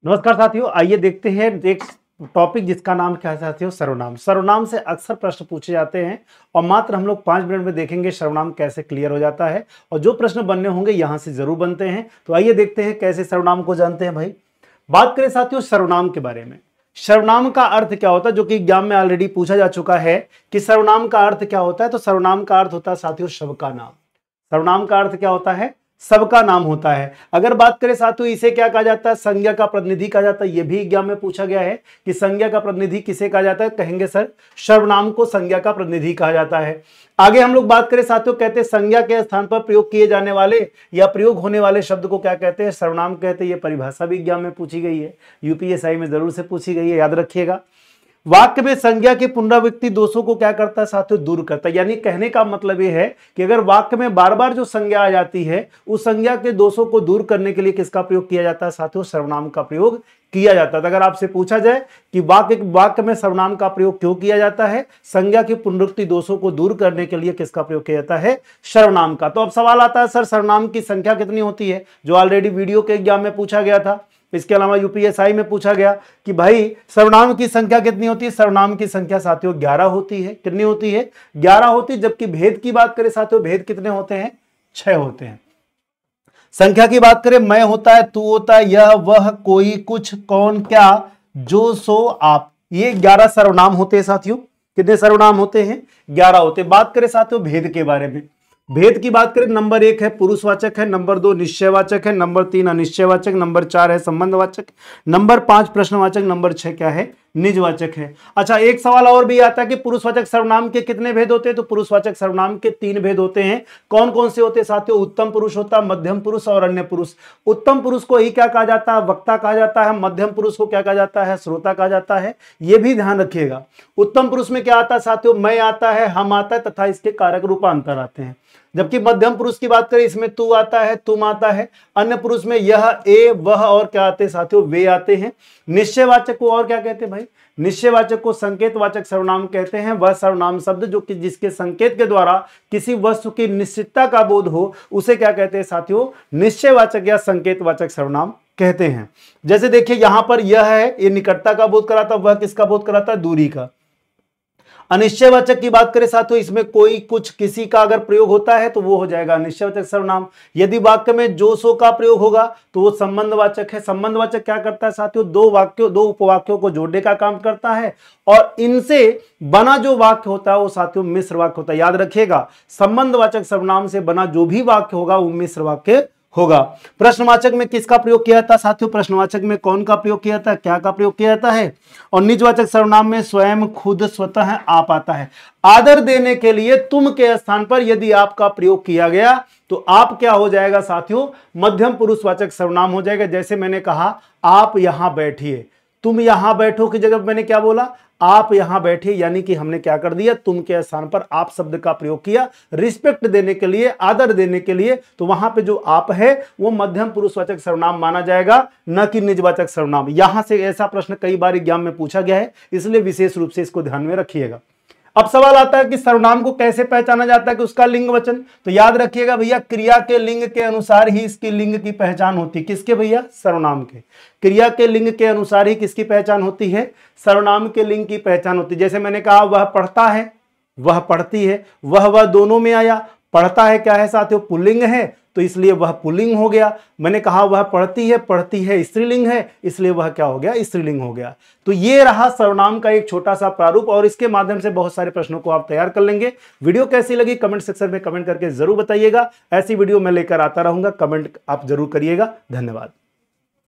नमस्कार साथियों, आइए देखते हैं एक टॉपिक जिसका नाम क्या है साथियों, सर्वनाम। सर्वनाम से अक्सर प्रश्न पूछे जाते हैं और मात्र हम लोग 5 मिनट में देखेंगे सर्वनाम कैसे क्लियर हो जाता है और जो प्रश्न बनने होंगे यहां से जरूर बनते हैं। तो आइए देखते हैं कैसे सर्वनाम को जानते हैं भाई। बात करें साथियों सर्वनाम के बारे में। सर्वनाम का अर्थ क्या होता है, जो कि एग्जाम में ऑलरेडी पूछा जा चुका है कि सर्वनाम का अर्थ क्या होता है। तो सर्वनाम का अर्थ होता है साथियों सबका नाम। सर्वनाम का अर्थ क्या होता है, सबका नाम होता है। अगर बात करें साथियों इसे क्या कहा जाता है, संज्ञा का प्रतिनिधि कहा जाता है। यह भी एग्जाम में पूछा गया है कि संज्ञा का प्रतिनिधि किसे कहा जाता है। कहेंगे सर सर्वनाम को संज्ञा का प्रतिनिधि कहा जाता है। आगे हम लोग बात करें साथियों, कहते हैं संज्ञा के स्थान पर प्रयोग किए जाने वाले या प्रयोग होने वाले शब्द को क्या कहते हैं, सर्वनाम कहते हैं। यह परिभाषा भी एग्जाम में पूछी गई है, यूपीएससी में जरूर से पूछी गई है, याद रखिएगा। वाक्य में संज्ञा की पुनरावृत्ति दोषों को क्या करता है साथियों, दूर करता है। यानी कहने का मतलब यह है कि अगर वाक्य में बार बार जो संज्ञा आ जाती है उस संज्ञा के दोषों को दूर करने के लिए किसका प्रयोग किया जाता है साथियों, सर्वनाम का प्रयोग किया जाता है। अगर आपसे पूछा जाए कि वाक्य में सर्वनाम का प्रयोग क्यों किया जाता है, संज्ञा की पुनरावृत्ति दोषों को दूर करने के लिए किसका प्रयोग किया जाता है, सर्वनाम का। तो अब सवाल आता है सर सर्वनाम की संख्या कितनी होती है, जो ऑलरेडी वीडियो के एग्जाम में पूछा गया था। इसके अलावा यूपीएससी में पूछा गया कि भाई सर्वनाम की संख्या कितनी होती है। सर्वनाम की संख्या साथियों 11 होती है। कितनी होती है, 11 होती है। जबकि भेद की बात करें साथियों, भेद कितने होते हैं, 6 होते हैं। संख्या की बात करें, मैं होता है, तू होता है, यह वह, कोई, कुछ, कौन, क्या, जो, सो, आप, ये 11 सर्वनाम होते हैं साथियों। कितने सर्वनाम होते हैं, 11 होते हैं। बात करें साथियों भेद के बारे में। भेद की बात करें, नंबर 1 है पुरुषवाचक है, नंबर 2 निश्चयवाचक है, नंबर 3 अनिश्चयवाचक, नंबर 4 है संबंधवाचक, नंबर 5 प्रश्नवाचक, नंबर 6 क्या है, निजवाचक है। अच्छा, एक सवाल और भी आता है कि पुरुषवाचक सर्वनाम के कितने भेद होते हैं। तो पुरुषवाचक सर्वनाम के 3 भेद होते हैं। कौन कौन से होते हैं साथियों, उत्तम पुरुष होता है, मध्यम पुरुष और अन्य पुरुष। उत्तम पुरुष को ही क्या कहा जाता है, वक्ता कहा जाता है। मध्यम पुरुष को क्या कहा जाता है, श्रोता कहा जाता है। यह भी ध्यान रखिएगा। उत्तम पुरुष में क्या आता है साथियों, मैं आता है, हम आता है तथा इसके कारक रूपांतर आते हैं। जबकि मध्यम पुरुष की बात करें, इसमें तू आता है, तुम आता है। अन्य पुरुष में यह, ए, वह और क्या आते हैं साथियों, वे आते हैं। निश्चयवाचक को और क्या कहते हैं भाई, निश्चयवाचक को संकेतवाचक सर्वनाम कहते हैं। वह सर्वनाम शब्द जो कि जिसके संकेत के द्वारा किसी वस्तु की निश्चितता का बोध हो उसे क्या कहते हैं साथियों, निश्चयवाचक या संकेतवाचक सर्वनाम कहते हैं। जैसे देखिए यहां पर यह है, ये निकटता का बोध कराता, वह किसका बोध कराता है, दूरी का। अनिश्चयवाचक की बात करें साथियों, इसमें कोई, कुछ, किसी का अगर प्रयोग होता है तो वो हो जाएगा अनिश्चयवाचक सर्वनाम। यदि वाक्य में जो, सो का प्रयोग होगा तो वो संबंधवाचक है। संबंधवाचक क्या करता है साथियों, दो उपवाक्यों को जोड़ने का काम करता है और इनसे बना जो वाक्य होता है वो साथियों मिश्र वाक्य होता है। याद रखिएगा, संबंधवाचक सर्वनाम से बना जो भी वाक्य होगा वो मिश्र वाक्य होगा। प्रश्नवाचक में किसका प्रयोग किया जाता है साथियों, प्रश्नवाचक में कौन का प्रयोग किया जाता है, क्या का प्रयोग किया जाता है। और निजवाचक सर्वनाम में स्वयं, खुद, स्वतः, आप आता है। आदर देने के लिए तुम के स्थान पर यदि आपका प्रयोग किया गया तो आप क्या हो जाएगा साथियों, मध्यम पुरुषवाचक सर्वनाम हो जाएगा। जैसे मैंने कहा आप यहां बैठिए, तुम यहां बैठो की जगह मैंने क्या बोला, आप यहां बैठे, यानी कि हमने क्या कर दिया, तुम के स्थान पर आप शब्द का प्रयोग किया रिस्पेक्ट देने के लिए, आदर देने के लिए। तो वहां पे जो आप है वो मध्यम पुरुषवाचक सर्वनाम माना जाएगा, न कि निजवाचक सर्वनाम। यहां से ऐसा प्रश्न कई बार एग्जाम में पूछा गया है, इसलिए विशेष रूप से इसको ध्यान में रखिएगा। अब सवाल आता है कि सर्वनाम को कैसे पहचाना जाता है कि उसका लिंग वचन। तो याद रखिएगा भैया, क्रिया के लिंग के अनुसार ही इसकी लिंग की पहचान होती है। किसके भैया, सर्वनाम के। क्रिया के लिंग के अनुसार ही किसकी पहचान होती है, सर्वनाम के लिंग की पहचान होती है। जैसे मैंने कहा वह पढ़ता है, वह पढ़ती है, वह दोनों में आया। पढ़ता है क्या है साथियों, पुल्लिंग है, तो इसलिए वह पुल्लिंग हो गया। मैंने कहा वह पढ़ती है स्त्रीलिंग है, इसलिए वह क्या हो गया, स्त्रीलिंग हो गया। तो ये रहा सर्वनाम का एक छोटा सा प्रारूप और इसके माध्यम से बहुत सारे प्रश्नों को आप तैयार कर लेंगे। वीडियो कैसी लगी कमेंट सेक्शन में कमेंट करके जरूर बताइएगा। ऐसी वीडियो मैं लेकर आता रहूंगा, कमेंट आप जरूर करिएगा। धन्यवाद।